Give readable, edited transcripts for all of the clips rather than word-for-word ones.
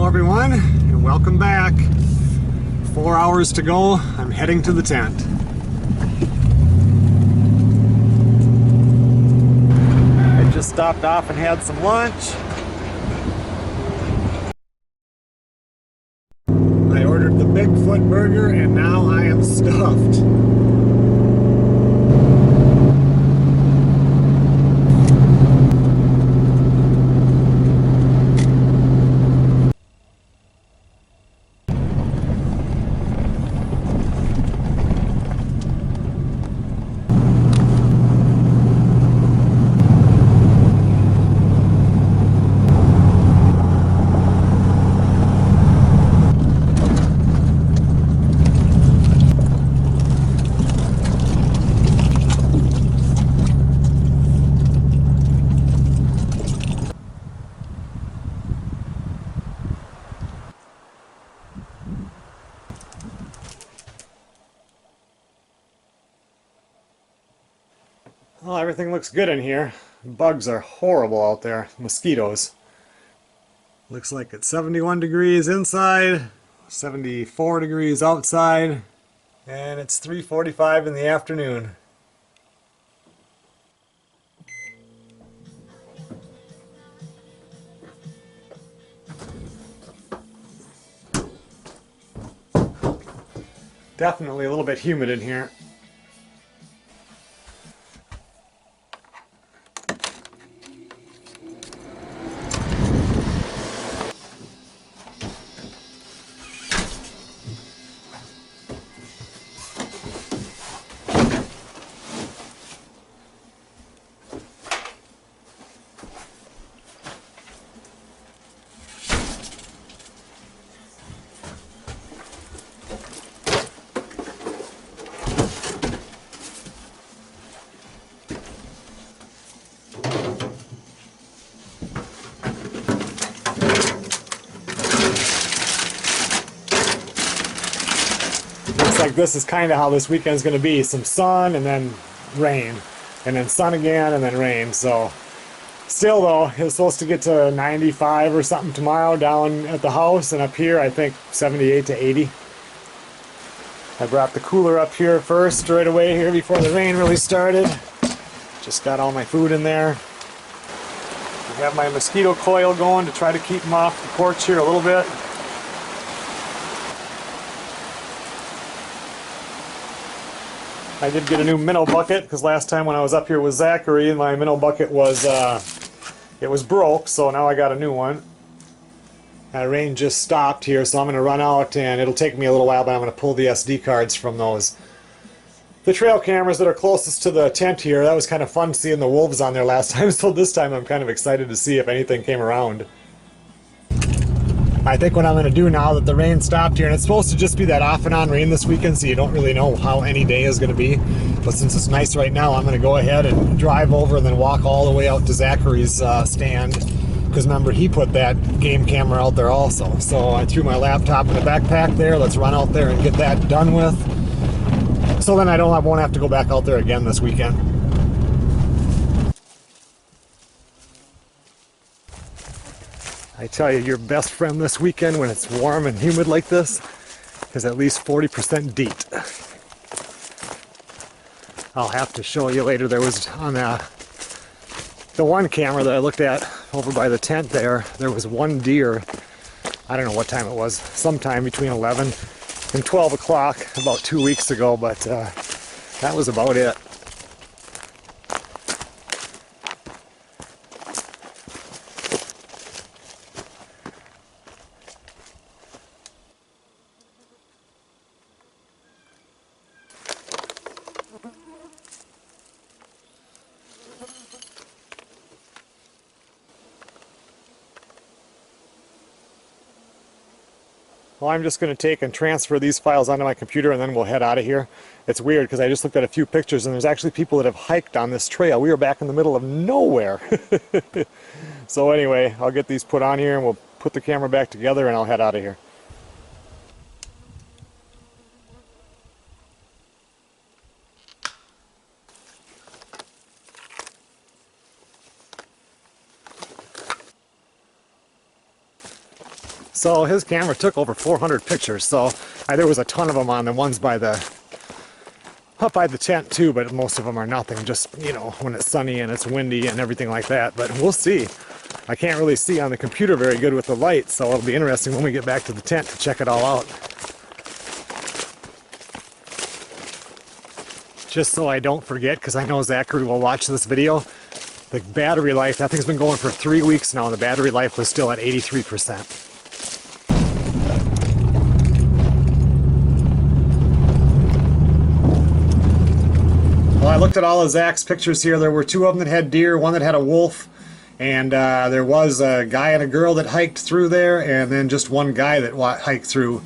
everyone, and welcome back. 4 hours to go. I'm heading to the tent. I just stopped off and had some lunch. I ordered the Bigfoot burger and now I am stuffed. Well, everything looks good in here. Bugs are horrible out there. Mosquitoes. Looks like it's 71 degrees inside, 74 degrees outside, and it's 3:45 in the afternoon. Definitely a little bit humid in here. Looks like this is kind of how this weekend's going to be. Some sun and then rain. And then sun again and then rain. So still though, it's supposed to get to 95 or something tomorrow down at the house. And up here I think 78 to 80. I brought the cooler up here first right away here before the rain really started. Just got all my food in there. I have my mosquito coil going to try to keep them off the porch here a little bit. I did get a new minnow bucket because last time when I was up here with Zachary, my minnow bucket was it was broke, so now I got a new one. Rain just stopped here, so I'm going to run out, and it'll take me a little while, but I'm going to pull the SD cards from the trail cameras that are closest to the tent here. That was kind of fun seeing the wolves on there last time, so this time I'm kind of excited to see if anything came around. I think what I'm going to do now that the rain stopped here, and it's supposed to just be that off and on rain this weekend, so you don't really know how any day is going to be. But since it's nice right now, I'm going to go ahead and drive over and then walk all the way out to Zachary's stand. Because remember, he put that game camera out there also. So I threw my laptop in the backpack there. Let's run out there and get that done with. So then I won't have to go back out there again this weekend. I tell you, your best friend this weekend when it's warm and humid like this is at least 40% DEET. I'll have to show you later. There was on the one camera that I looked at over by the tent there was one deer. I don't know what time it was, sometime between 11 and 12 o'clock about 2 weeks ago, but that was about it. Well, I'm just going to take and transfer these files onto my computer and then we'll head out of here. It's weird because I just looked at a few pictures and there's actually people that have hiked on this trail. We were back in the middle of nowhere. So anyway, I'll get these put on here and we'll put the camera back together and I'll head out of here. So his camera took over 400 pictures, so there was a ton of them on the ones by the up by the tent too, but most of them are nothing, just, you know, when it's sunny and it's windy and everything like that. But we'll see. I can't really see on the computer very good with the light, so it'll be interesting when we get back to the tent to check it all out. Just so I don't forget, because I know Zachary will watch this video, the battery life, that thing's been going for 3 weeks now, and the battery life was still at 83%. Well, I looked at all of Zach's pictures here. There were 2 of them that had deer, 1 that had a wolf, and there was a guy and a girl that hiked through there, and then just 1 guy that hiked through.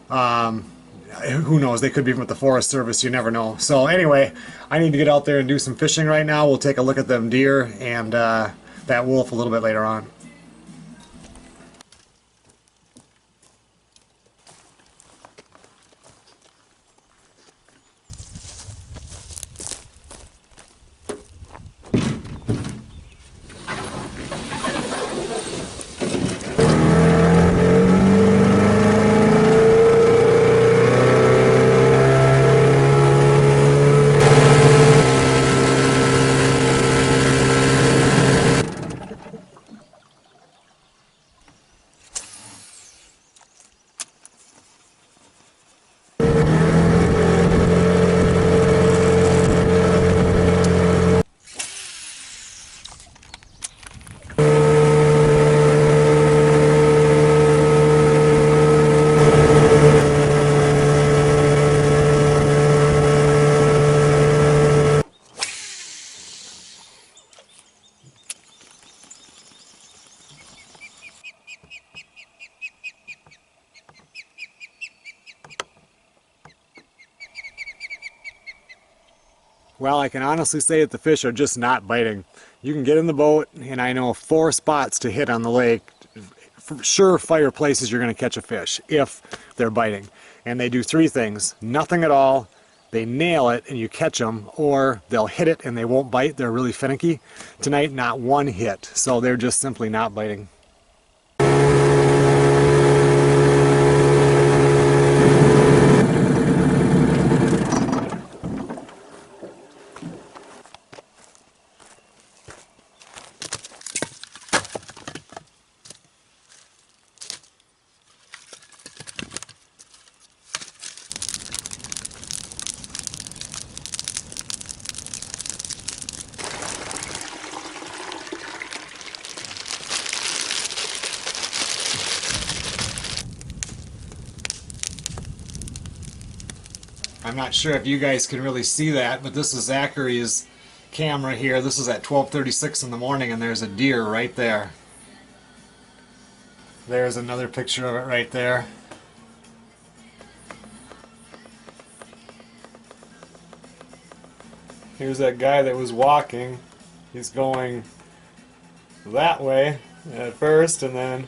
Who knows, they could be with the Forest Service, you never know. So anyway, I need to get out there and do some fishing right now. We'll take a look at them deer and that wolf a little bit later on. Well, I can honestly say that the fish are just not biting. You can get in the boat, and I know 4 spots to hit on the lake. For sure, fire places you're going to catch a fish if they're biting. And they do 3 things. Nothing at all, they nail it and you catch them, or they'll hit it and they won't bite. They're really finicky. Tonight, not 1 hit, so they're just simply not biting. I'm not sure if you guys can really see that, but this is Zachary's camera here. This is at 12:36 in the morning, and there's a deer right there. There's another picture of it right there. Here's that guy that was walking. He's going that way at first, and then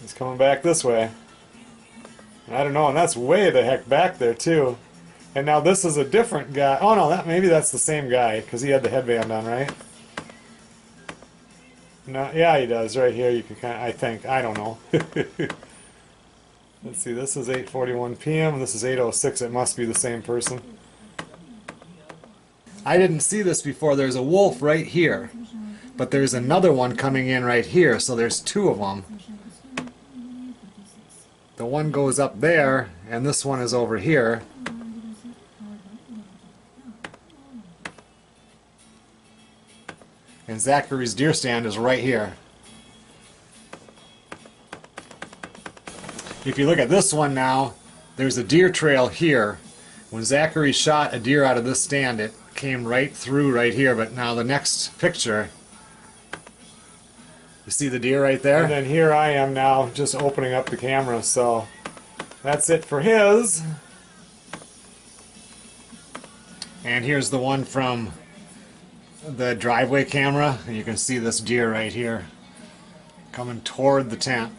he's coming back this way. I don't know, and that's way the heck back there too. And now this is a different guy. Oh no, maybe that's the same guy, because he had the headband on, right? No, yeah, he does. Right here, you can kind of, I think. I don't know. Let's see, this is 8:41 p.m. This is 8:06. It must be the same person. I didn't see this before. There's a wolf right here, but there's another one coming in right here, so there's 2 of them. The one goes up there, and this one is over here. And Zachary's deer stand is right here. If you look at this one now, there's a deer trail here. When Zachary shot a deer out of this stand, it came right through right here, but now the next picture, you see the deer right there? And then here I am now just opening up the camera, so that's it for his. And here's the one from the driveway camera, and you can see this deer right here coming toward the tent.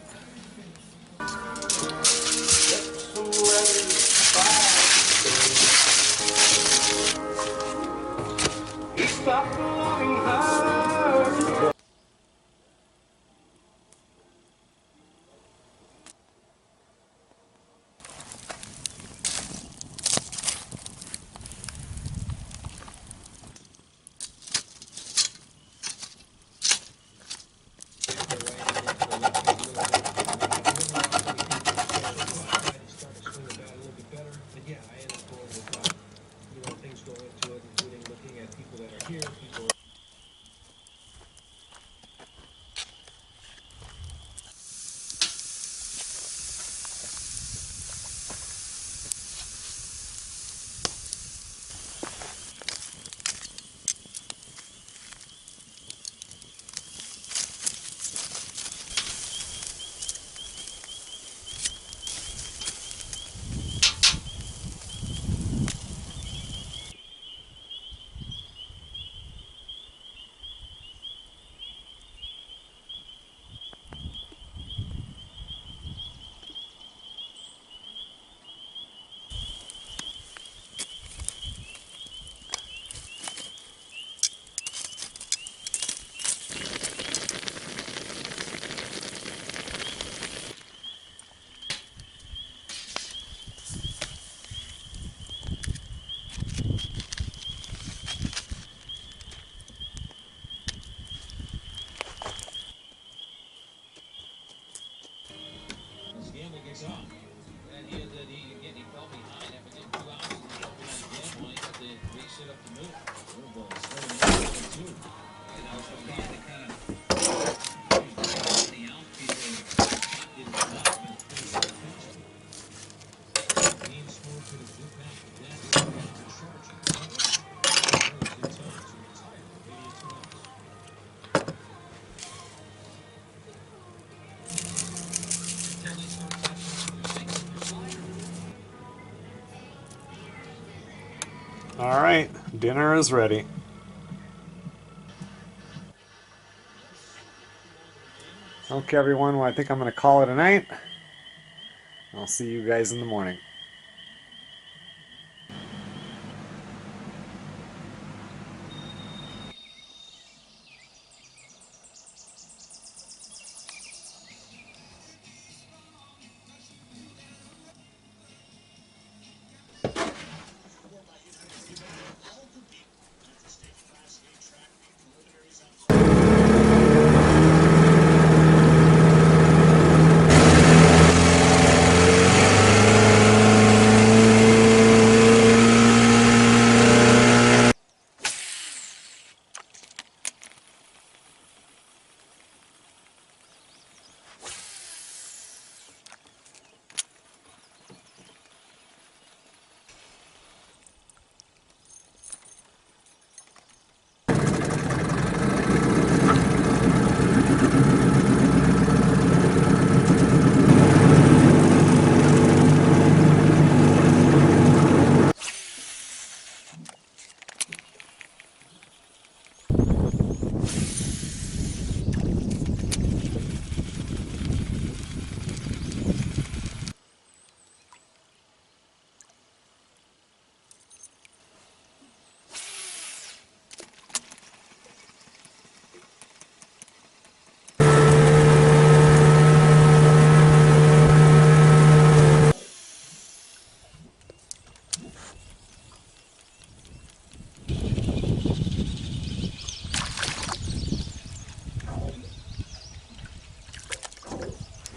All right, dinner is ready. Okay, everyone, well, I think I'm going to call it a night. I'll see you guys in the morning.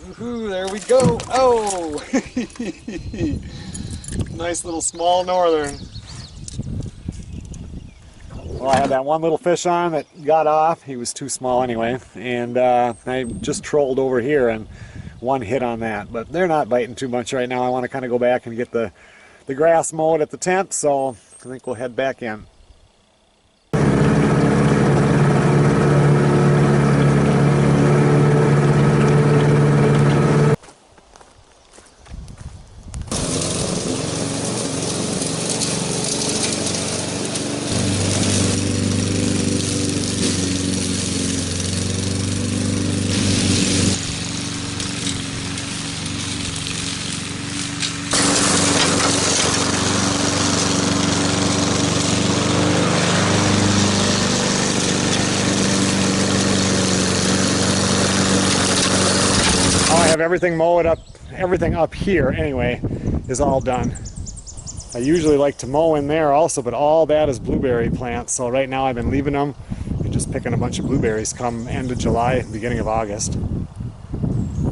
Woohoo, there we go. Oh, nice little small northern. Well, I had that one little fish on that got off. He was too small anyway. And I just trolled over here and one hit on that. But they're not biting too much right now. I want to kind of go back and get the grass mowed at the tent. So I think we'll head back in. I have everything mowed up, everything up here anyway is all done. I usually like to mow in there also, but all that is blueberry plants. So right now I've been leaving them and just picking a bunch of blueberries come end of July, beginning of August.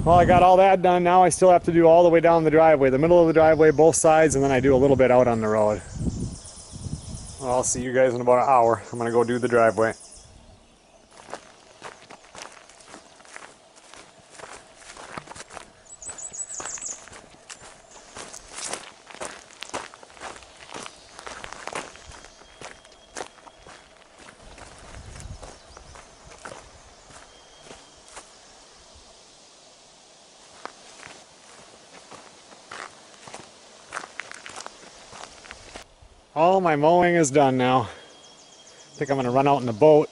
Well, I got all that done. Now I still have to do all the way down the driveway, the middle of the driveway, both sides, and then I do a little bit out on the road. Well, I'll see you guys in about an hour. I'm gonna go do the driveway. All my mowing is done now. I think I'm going to run out in the boat,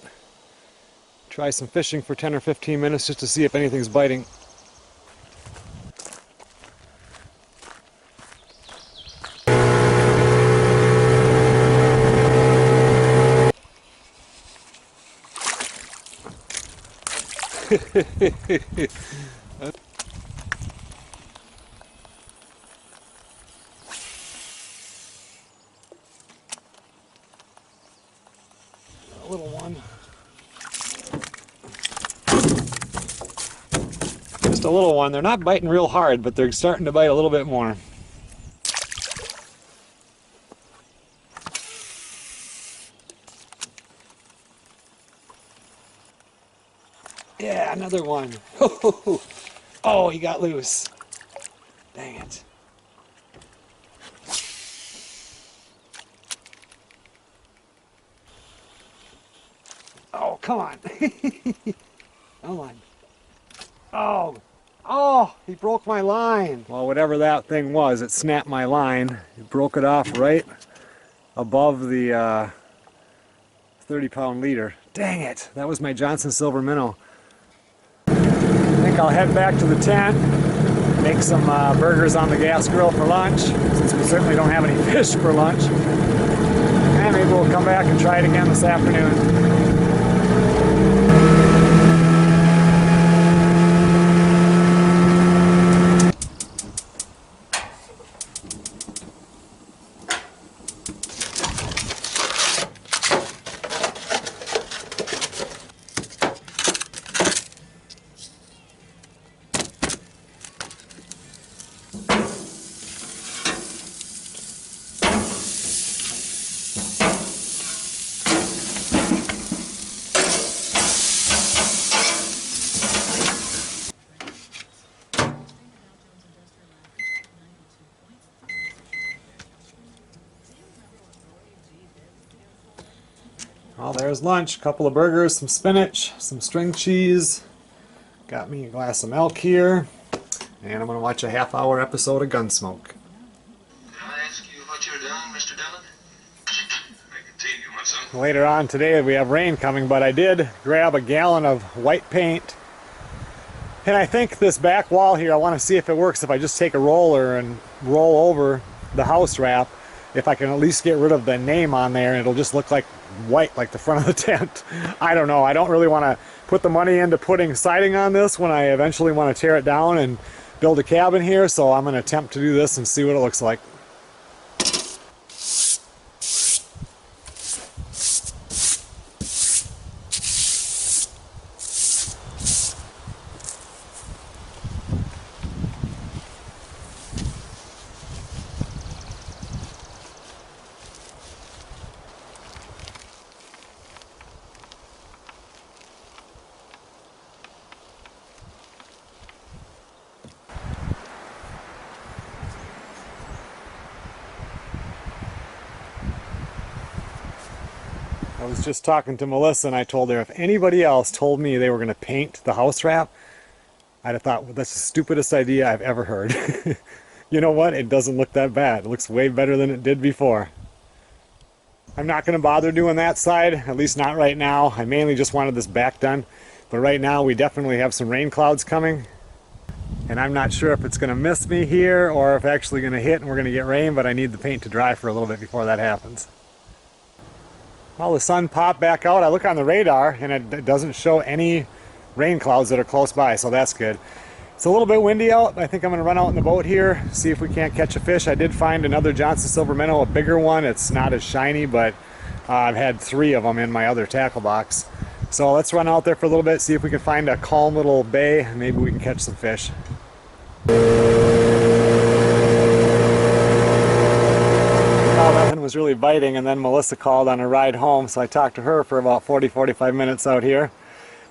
try some fishing for 10 or 15 minutes just to see if anything's biting. A little one. Just a little one. They're not biting real hard, but they're starting to bite a little bit more. Yeah, another one. Oh, he got loose. Dang it. Oh, come on. Come on. Oh. Oh, he broke my line. Well, whatever that thing was, it snapped my line. It broke it off right above the 30-pound leader. Dang it. That was my Johnson silver minnow. I think I'll head back to the tent, make some burgers on the gas grill for lunch, since we certainly don't have any fish for lunch. And maybe we'll come back and try it again this afternoon. Well, there's lunch. A couple of burgers, some spinach, some string cheese. Got me a glass of milk here. And I'm going to watch a half-hour episode of Gunsmoke. Can I ask you what you're doing, Mr. Dillon? I can tell you, my son. Later on today we have rain coming, but I did grab a gallon of white paint. And I think this back wall here, I want to see if it works if I just take a roller and roll over the house wrap. If I can at least get rid of the name on there, and it'll just look like white, like the front of the tent. I don't know. I don't really want to put the money into putting siding on this when I eventually want to tear it down and build a cabin here, so I'm going to attempt to do this and see what it looks like. I was just talking to Melissa and I told her if anybody else told me they were going to paint the house wrap, I'd have thought, well, that's the stupidest idea I've ever heard. You know what? It doesn't look that bad. It looks way better than it did before. I'm not going to bother doing that side, at least not right now. I mainly just wanted this back done. But right now we definitely have some rain clouds coming. And I'm not sure if it's going to miss me here or if it's actually going to hit and we're going to get rain, but I need the paint to dry for a little bit before that happens. Well, the sun popped back out. I look on the radar and it doesn't show any rain clouds that are close by, so that's good. It's a little bit windy out. I think I'm going to run out in the boat here, see if we can't catch a fish. I did find another Johnson silver minnow, a bigger one. It's not as shiny, but I've had 3 of them in my other tackle box. So let's run out there for a little bit, see if we can find a calm little bay, and maybe we can catch some fish. Nothing was really biting, and then Melissa called on a ride home, so I talked to her for about 40-45 minutes out here.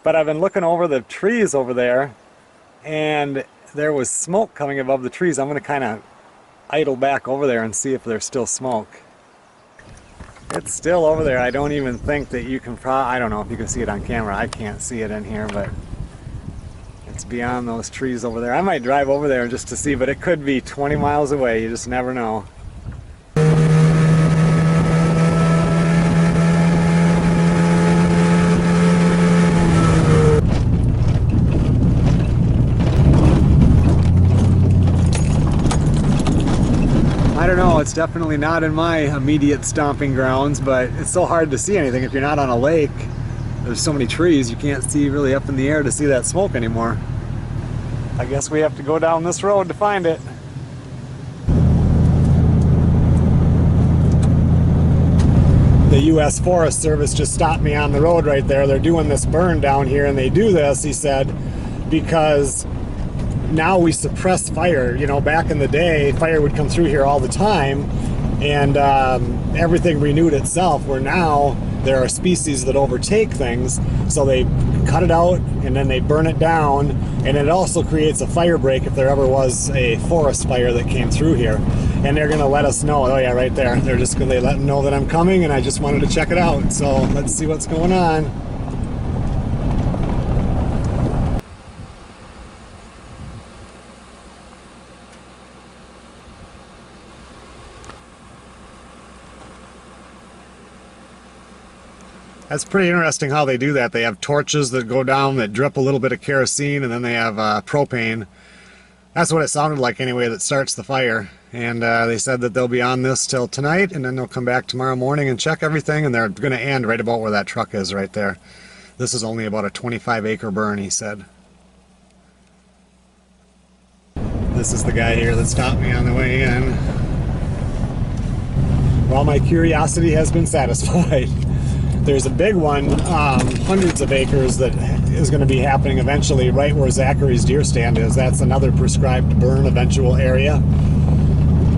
But I've been looking over the trees over there, and there was smoke coming above the trees. I'm going to kind of idle back over there and see if there's still smoke. It's still over there. I don't even think that you can I don't know if you can see it on camera. I can't see it in here, but it's beyond those trees over there. I might drive over there just to see, but it could be 20 miles away. You just never know. I don't know, it's definitely not in my immediate stomping grounds, but it's so hard to see anything if you're not on a lake. There's so many trees, you can't see really up in the air to see that smoke anymore. I guess we have to go down this road to find it. The U.S. Forest Service just stopped me on the road right there. They're doing this burn down here, and they do this, he said, because now we suppress fire. You know, back in the day, fire would come through here all the time, and everything renewed itself, where now there are species that overtake things, so they cut it out and then they burn it down, and it also creates a fire break if there ever was a forest fire that came through here. And they're gonna let us know. Oh yeah, right there. They're just gonna let them know that I'm coming, and I just wanted to check it out. So let's see what's going on. That's pretty interesting how they do that. They have torches that go down that drip a little bit of kerosene, and then they have propane. That's what it sounded like anyway that starts the fire. And they said that they'll be on this till tonight, and then they'll come back tomorrow morning and check everything, and they're going to end right about where that truck is right there. This is only about a 25-acre burn, he said. This is the guy here that stopped me on the way in. Well, my curiosity has been satisfied. There's a big one, hundreds of acres, that is going to be happening eventually right where Zachary's deer stand is. That's another prescribed burn eventual area.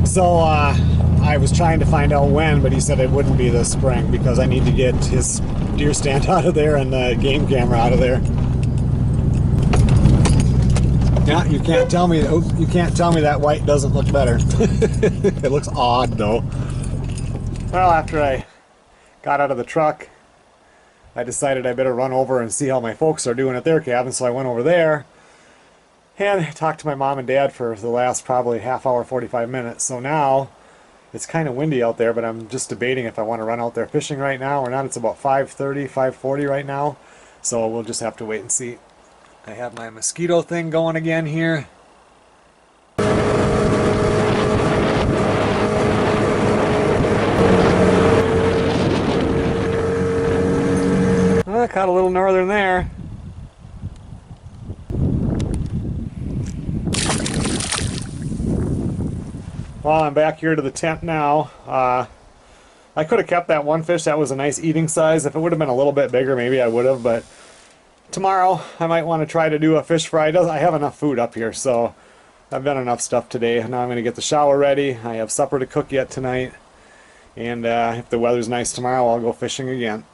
So I was trying to find out when, but he said it wouldn't be this spring because I need to get his deer stand out of there and the game camera out of there. Yeah, you can't tell me. You can't tell me that white doesn't look better. It looks odd though. Well, after I got out of the truck, I decided I better run over and see how my folks are doing at their cabin, so I went over there and talked to my mom and dad for the last probably half hour, 45 minutes. So now it's kind of windy out there, but I'm just debating if I want to run out there fishing right now or not. It's about 5:30, 5:40 right now, so we'll just have to wait and see. I have my mosquito thing going again here. I caught a little northern there. Well, I'm back here to the tent now. I could have kept that one fish. That was a nice eating size. If it would have been a little bit bigger, maybe I would have, but tomorrow I might want to try to do a fish fry. I have enough food up here, so I've done enough stuff today. Now I'm going to get the shower ready. I have supper to cook yet tonight, and if the weather's nice tomorrow, I'll go fishing again.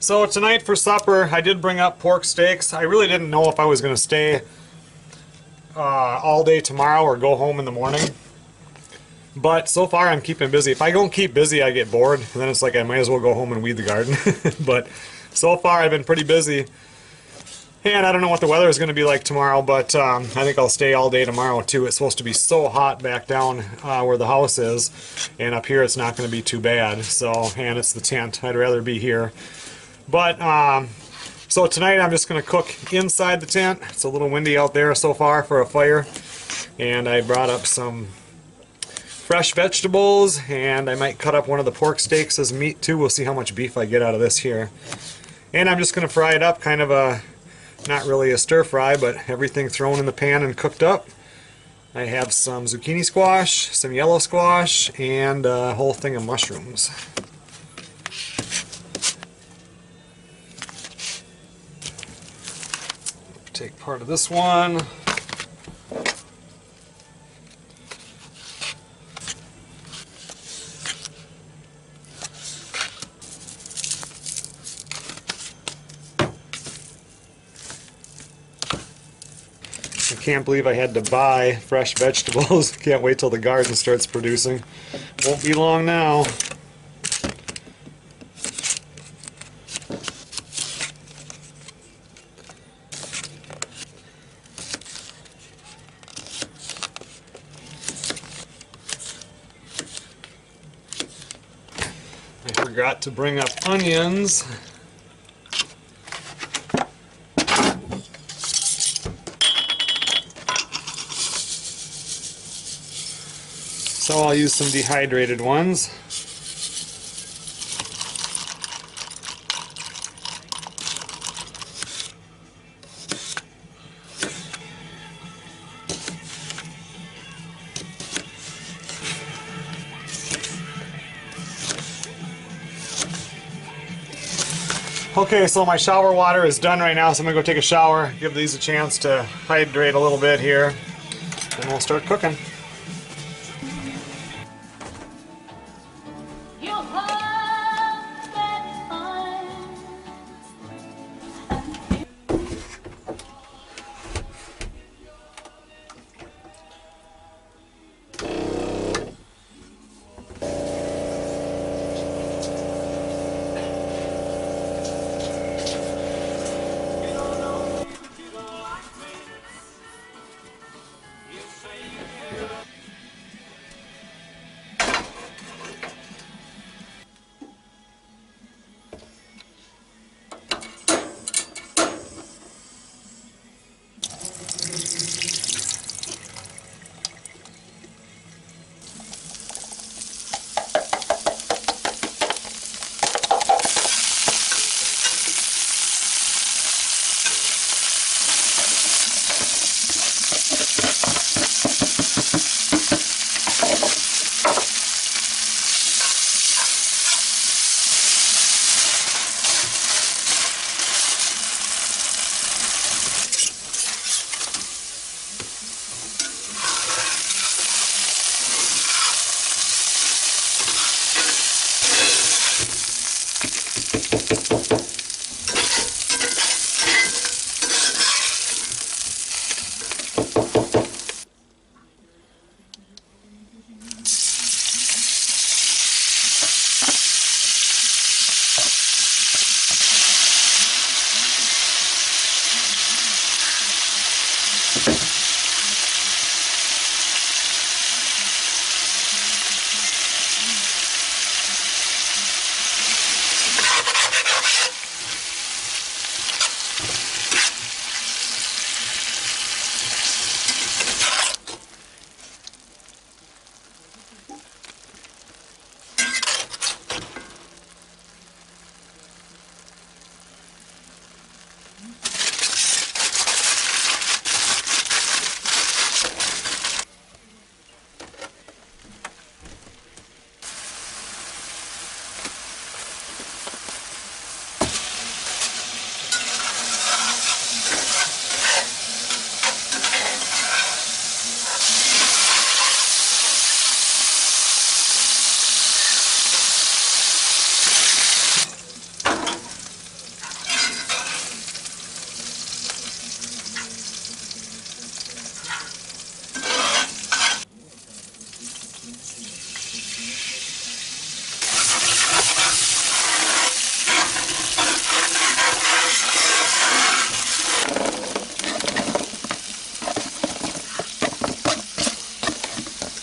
So tonight for supper, I did bring up pork steaks. I really didn't know if I was going to stay all day tomorrow or go home in the morning. But so far I'm keeping busy. If I don't keep busy, I get bored. And then it's like I might as well go home and weed the garden. But so far I've been pretty busy. And I don't know what the weather is going to be like tomorrow, but I think I'll stay all day tomorrow too. It's supposed to be so hot back down where the house is. And up here it's not going to be too bad. So, and it's the tent. I'd rather be here. But, so tonight I'm just going to cook inside the tent. It's a little windy out there so far for a fire. And I brought up some fresh vegetables, and I might cut up one of the pork steaks as meat too. We'll see how much beef I get out of this here. And I'm just going to fry it up, kind of a, not really a stir fry, but everything thrown in the pan and cooked up. I have some zucchini squash, some yellow squash, and a whole thing of mushrooms. Take part of this one. I can't believe I had to buy fresh vegetables. Can't wait till the garden starts producing. Won't be long now. I forgot to bring up onions. So I'll use some dehydrated ones. Okay, so my shower water is done right now, so I'm gonna go take a shower, give these a chance to hydrate a little bit here, and we'll start cooking.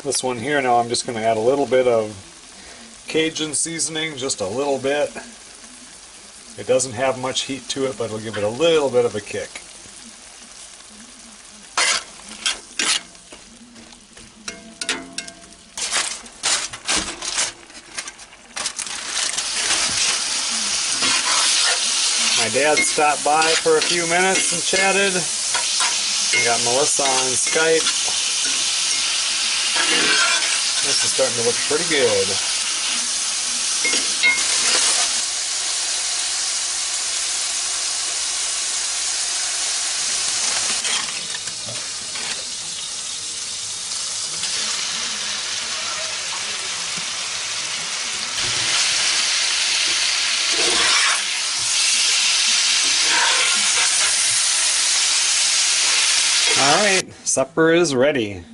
This one here now, I'm just going to add a little bit of Cajun seasoning, just a little bit. It doesn't have much heat to it, but it'll give it a little bit of a kick. My dad stopped by for a few minutes and chatted. We got Melissa on Skype. This is starting to look pretty good. All right, supper is ready.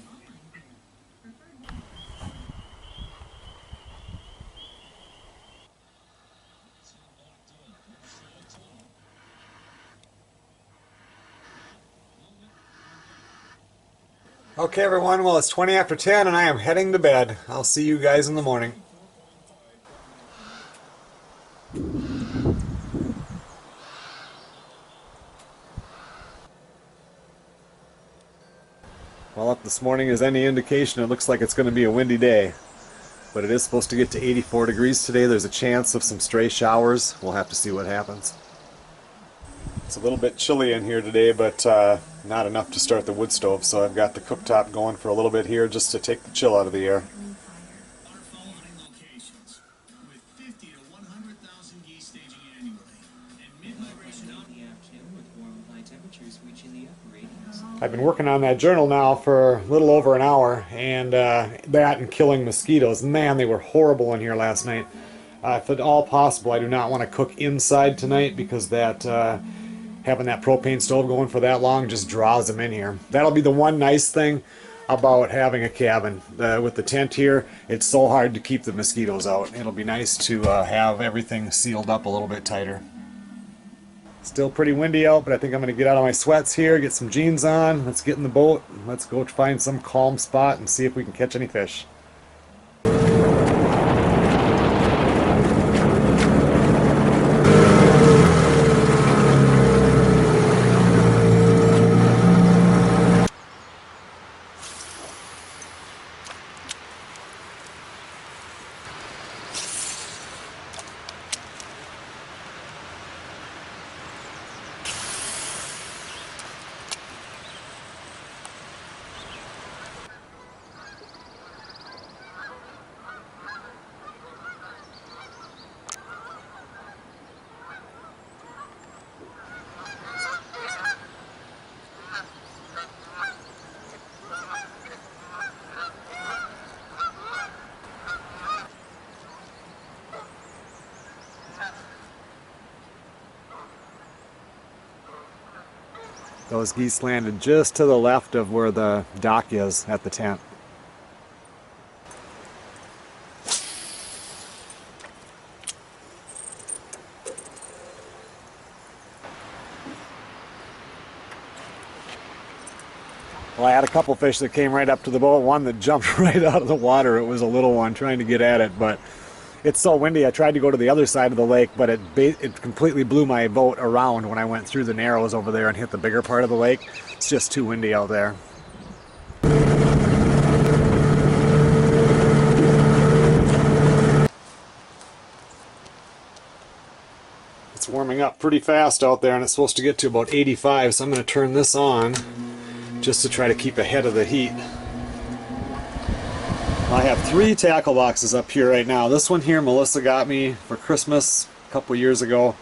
Okay everyone, well it's 20 after 10 and I am heading to bed. I'll see you guys in the morning. Well, if this morning is any indication, it looks like it's going to be a windy day. But it is supposed to get to 84 degrees today. There's a chance of some stray showers. We'll have to see what happens. It's a little bit chilly in here today, but not enough to start the wood stove, so I've got the cooktop going for a little bit here just to take the chill out of the air. Our following locations, with 50 to 100,000 geese staging annually, and I've been working on that journal now for a little over an hour, and that and killing mosquitoes. Man, they were horrible in here last night. If at all possible, I do not want to cook inside tonight because that having that propane stove going for that long just draws them in here. That'll be the one nice thing about having a cabin. With the tent here, it's so hard to keep the mosquitoes out. It'll be nice to have everything sealed up a little bit tighter. Still pretty windy out, but I think I'm going to get out of my sweats here, get some jeans on. Let's get in the boat. Let's go find some calm spot and see if we can catch any fish. Those geese landed just to the left of where the dock is at the tent. Well, I had a couple fish that came right up to the boat, one that jumped right out of the water. It was a little one trying to get at it, but it's so windy. I tried to go to the other side of the lake, but it completely blew my boat around when I went through the narrows over there and hit the bigger part of the lake. It's just too windy out there. It's warming up pretty fast out there, and it's supposed to get to about 85, so I'm going to turn this on just to try to keep ahead of the heat. I have 3 tackle boxes up here right now. This one here Melissa got me for Christmas a couple years ago.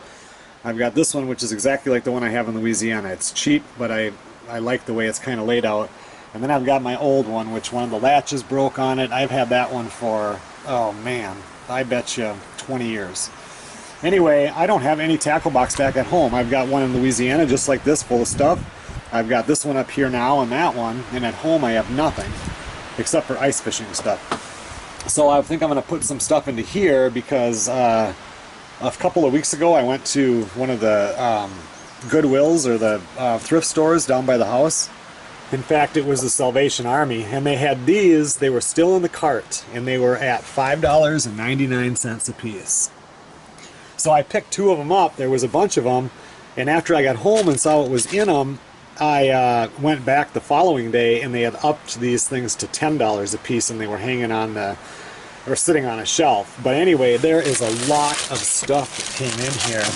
I've got this one, which is exactly like the one I have in Louisiana. It's cheap, but I like the way it's kind of laid out. And then I've got my old one, which one of the latches broke on it. I've had that one for, oh man, I bet you 20 years. Anyway, I don't have any tackle box back at home. I've got one in Louisiana just like this, full of stuff. I've got this one up here now and that one, and at home I have nothing except for ice fishing stuff. So I think I'm going to put some stuff into here because a couple of weeks ago I went to one of the Goodwills or the thrift stores down by the house. In fact, it was the Salvation Army, and they had these. They were still in the cart, and they were at $5.99 a piece. So I picked 2 of them up. There was a bunch of them, and after I got home and saw what was in them, I went back the following day, and they had upped these things to $10 a piece, and they were hanging on the, or sitting on a shelf. But anyway, there is a lot of stuff that came in here.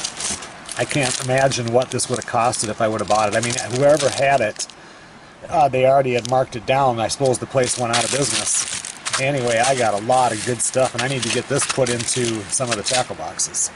I can't imagine what this would have costed if I would have bought it. I mean, whoever had it, they already had marked it down. I suppose the place went out of business. Anyway, I got a lot of good stuff, and I need to get this put into some of the tackle boxes.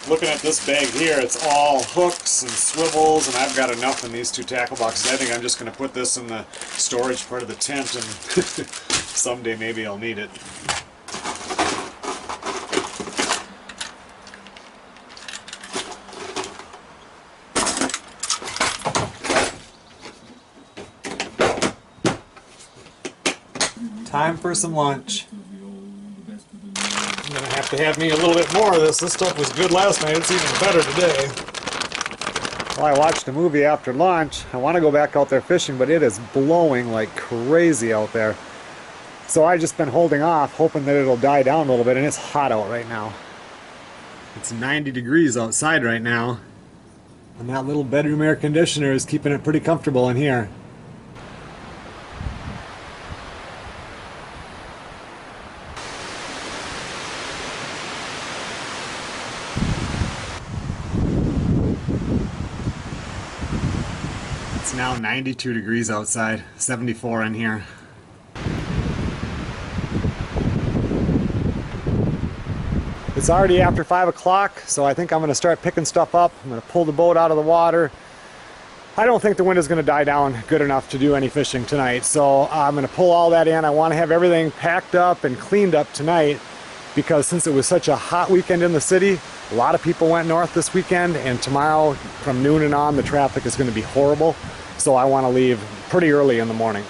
Looking at this bag here, it's all hooks and swivels, and I've got enough in these 2 tackle boxes. I think I'm just going to put this in the storage part of the tent, and someday maybe I'll need it. Time for some lunch. I'm going to have me a little bit more of this. This stuff was good last night. It's even better today. Well, I watched a movie after lunch. I want to go back out there fishing, but it is blowing like crazy out there. So I've just been holding off, hoping that it'll die down a little bit, and it's hot out right now. It's 90 degrees outside right now, and that little bedroom air conditioner is keeping it pretty comfortable in here. It's now 92 degrees outside, 74 in here. It's already after 5 o'clock, so I think I'm going to start picking stuff up. I'm going to pull the boat out of the water. I don't think the wind is going to die down good enough to do any fishing tonight, so I'm going to pull all that in. I want to have everything packed up and cleaned up tonight, because since it was such a hot weekend in the city, a lot of people went north this weekend, and tomorrow from noon and on the traffic is going to be horrible, so I want to leave pretty early in the morning.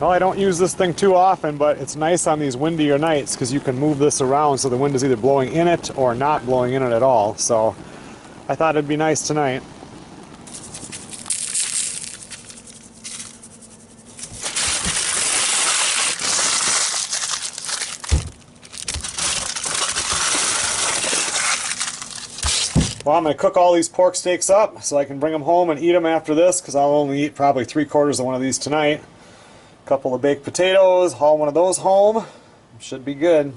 Well, I don't use this thing too often, but it's nice on these windier nights because you can move this around so the wind is either blowing in it or not blowing in it at all. So I thought it'd be nice tonight. Well, I'm going to cook all these pork steaks up so I can bring them home and eat them after this, because I'll only eat probably 3/4 of one of these tonight. Couple of baked potatoes, haul one of those home. Should be good.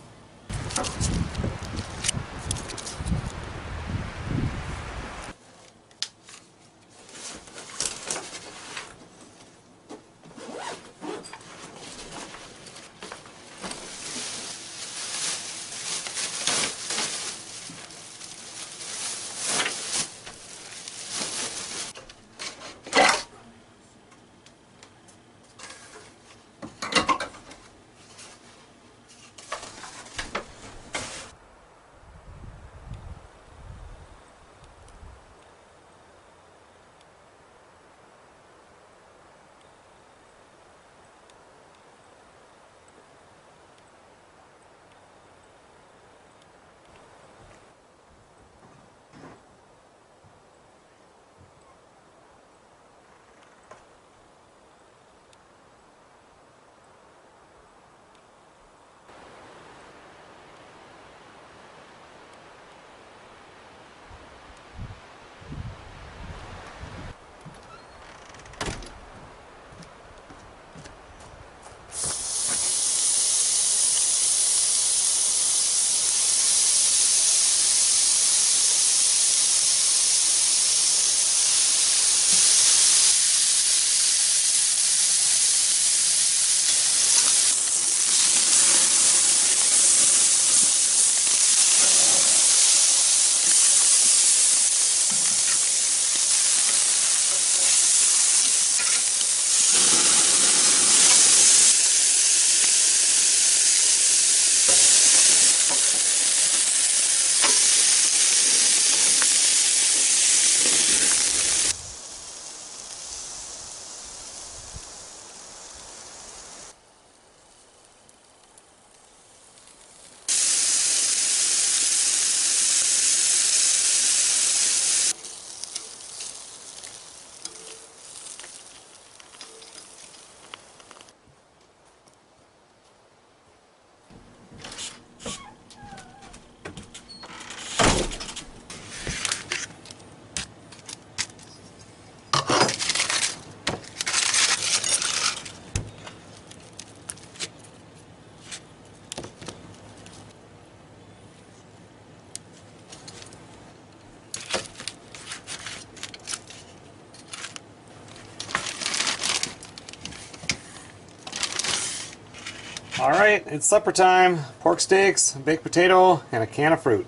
Alright, it's supper time. Pork steaks, baked potato, and a can of fruit.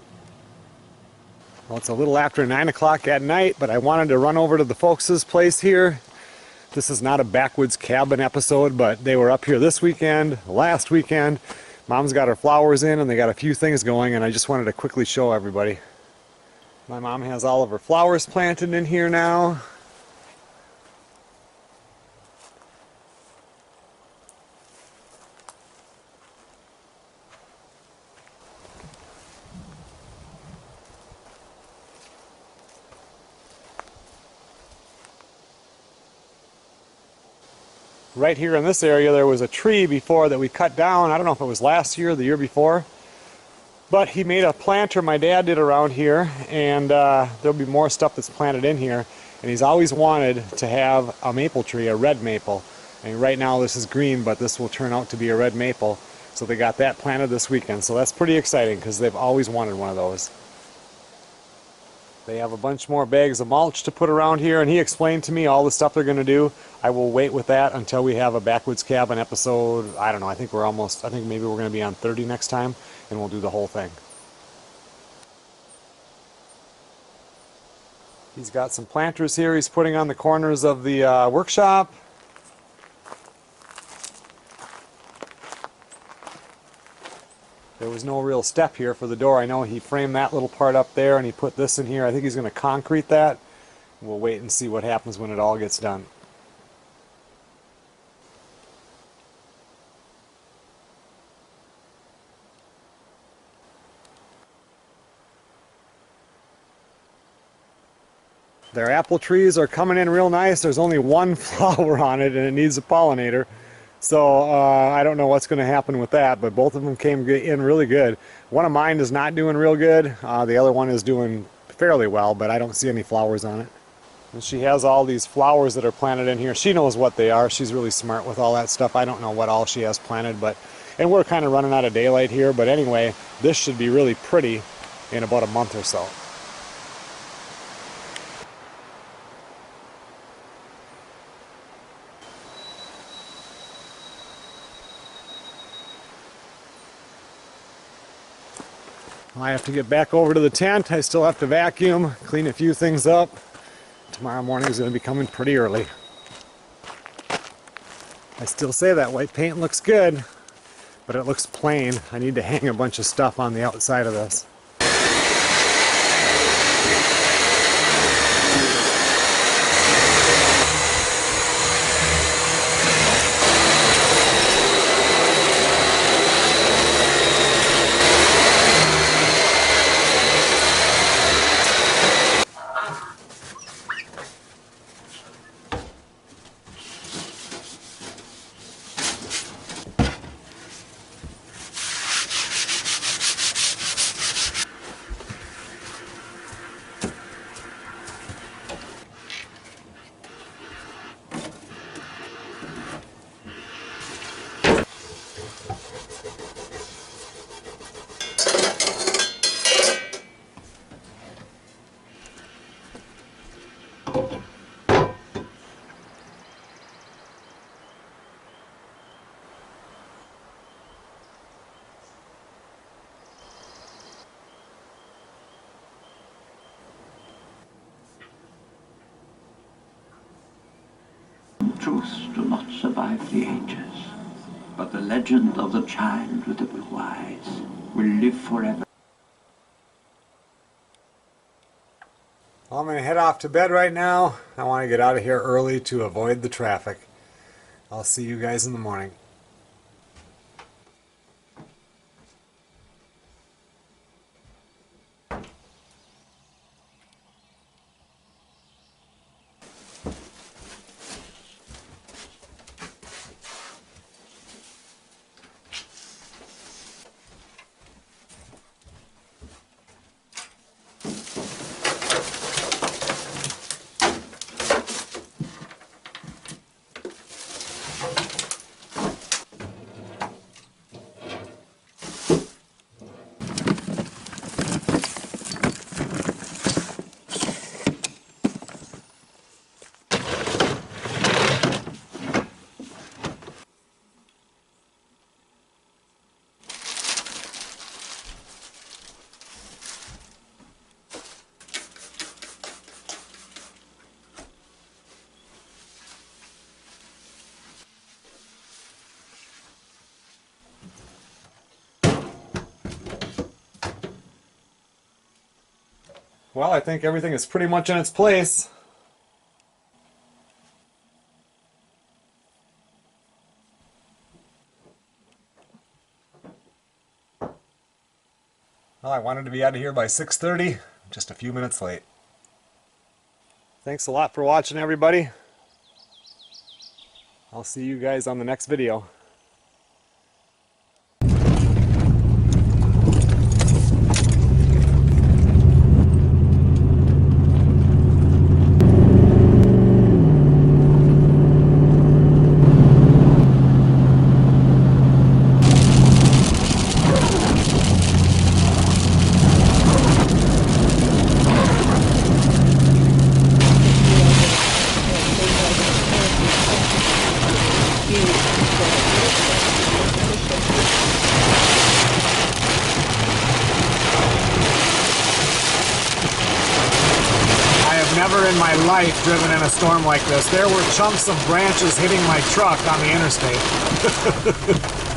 Well, it's a little after 9 o'clock at night, but I wanted to run over to the folks' place here. This is not a Backwoods Cabin episode, but they were up here this weekend, last weekend. Mom's got her flowers in and they got a few things going, and I just wanted to quickly show everybody. My mom has all of her flowers planted in here now. Right here in this area there was a tree before that we cut down. I don't know if it was last year or the year before. But he made a planter, my dad did, around here, and there'll be more stuff that's planted in here. And he's always wanted to have a maple tree, a red maple. And right now this is green, but this will turn out to be a red maple. So they got that planted this weekend. So that's pretty exciting because they've always wanted one of those. They have a bunch more bags of mulch to put around here, and he explained to me all the stuff they're going to do. I will wait with that until we have a Backwoods Cabin episode. I don't know, I think maybe we're going to be on 30 next time, and we'll do the whole thing. He's got some planters here he's putting on the corners of the workshop. There was no real step here for the door. I know he framed that little part up there and he put this in here. I think he's going to concrete that. We'll wait and see what happens when it all gets done. Their apple trees are coming in real nice. There's only one flower on it and it needs a pollinator. So I don't know what's going to happen with that, but both of them came in really good. One of mine is not doing real good. The other one is doing fairly well, but I don't see any flowers on it. And she has all these flowers that are planted in here. She knows what they are. She's really smart with all that stuff. I don't know what all she has planted, and we're kind of running out of daylight here. But anyway, this should be really pretty in about a month or so. I have to get back over to the tent. I still have to vacuum, clean a few things up. Tomorrow morning is going to be coming pretty early. I still say that white paint looks good, but it looks plain. I need to hang a bunch of stuff on the outside of this. Truths do not survive the ages, but the legend of the child with the blue eyes will live forever. Well, I'm going to head off to bed right now. I want to get out of here early to avoid the traffic. I'll see you guys in the morning. Well, I think everything is pretty much in its place. Well, I wanted to be out of here by 6:30, just a few minutes late. Thanks a lot for watching, everybody. I'll see you guys on the next video. Never in my life driven in a storm like this. There were chunks of branches hitting my truck on the interstate.